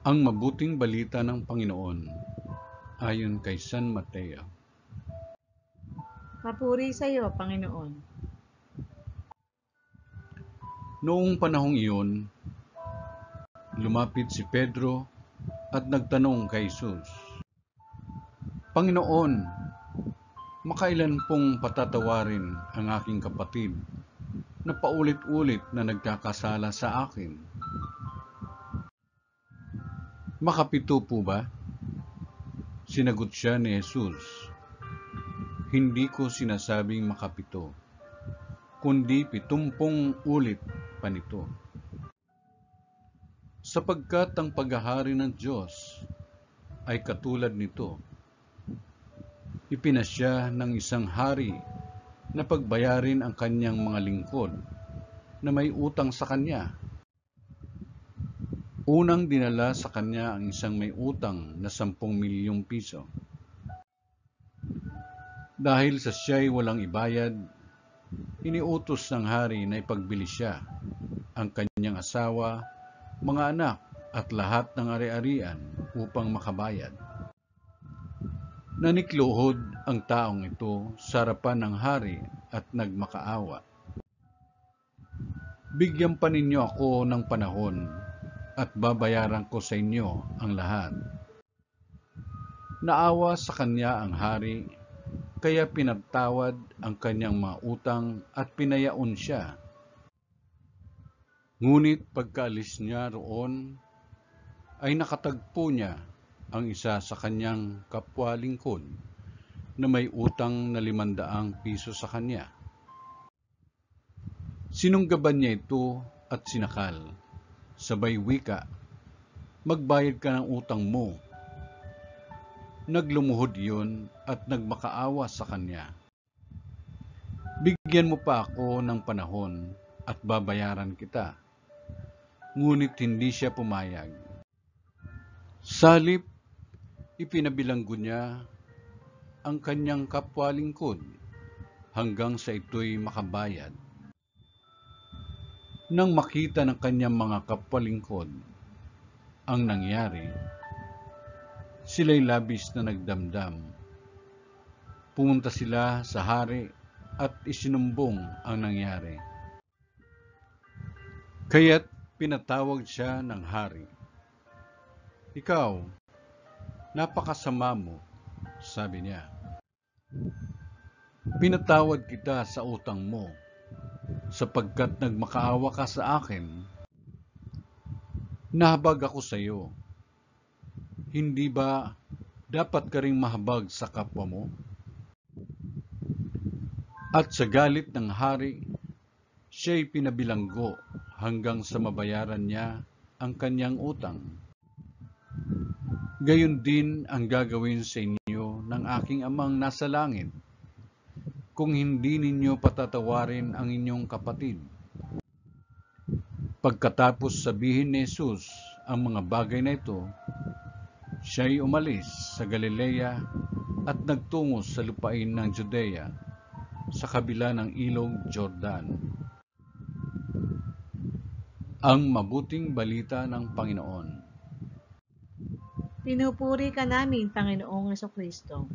Ang mabuting balita ng Panginoon ayon kay San Mateo. Papuri sa iyo, Panginoon. Noong panahong iyon, lumapit si Pedro at nagtanong kay Jesus, Panginoon, makailan pong patatawarin ang aking kapatid na paulit-ulit na nagkakasala sa akin? Makapito po ba? Sinagot siya ni Jesus, hindi ko sinasabing makapito, kundi 70 ulit pa nito. Sapagkat ang paghahari ng Diyos ay katulad nito. Ipinasya ng isang hari na pagbayarin ang kanyang mga lingkod na may utang sa kanya. Unang dinala sa kanya ang isang may utang na 10 milyong piso. Dahil sa siya'y walang ibayad, iniutos ng hari na ipagbili siya, ang kanyang asawa, mga anak at lahat ng ari-arian upang makabayad. Nanikluhod ang taong ito sa harapan ng hari at nagmakaawa. Bigyan pa ninyo ako ng panahon at babayaran ko sa inyo ang lahat. Naawa sa kanya ang hari, kaya pinatawad ang kanyang mga utang at pinayaon siya. Ngunit pagkaalis niya roon, ay nakatagpo niya ang isa sa kanyang kapwa-lingkod na may utang na 500 piso sa kanya. Sinunggaban niya ito at sinakal. Sabay wika, magbayad ka ng utang mo. Naglumuhod iyon at nagmakaawa sa kanya. Bigyan mo pa ako ng panahon at babayaran kita. Ngunit hindi siya pumayag. Salip, ipinabilanggo niya ang kanyang kapwa-lingkod hanggang sa ito'y makabayad. Nang makita ng kanyang mga kapwa-lingkod ang nangyari, sila'y labis na nagdamdam. Pumunta sila sa hari at isinumbong ang nangyari. Kaya't pinatawag siya ng hari. Ikaw, napakasama mo, sabi niya. Pinatawad kita sa utang mo, sapagkat nagmakaawa ka sa akin. Nahabag ako sa iyo. Hindi ba dapat ka ring mahabag sa kapwa mo? At sa galit ng hari, siya'y pinabilanggo hanggang sa mabayaran niya ang kanyang utang. Gayon din ang gagawin sa inyo ng aking amang nasa langit, kung hindi ninyo patatawarin ang inyong kapatid. Pagkatapos sabihin ni Jesus ang mga bagay na ito, siya'y umalis sa Galilea at nagtungo sa lupain ng Judea, sa kabila ng ilog Jordan. Ang mabuting balita ng Panginoon. Pinupuri ka namin, Panginoong Jesucristo.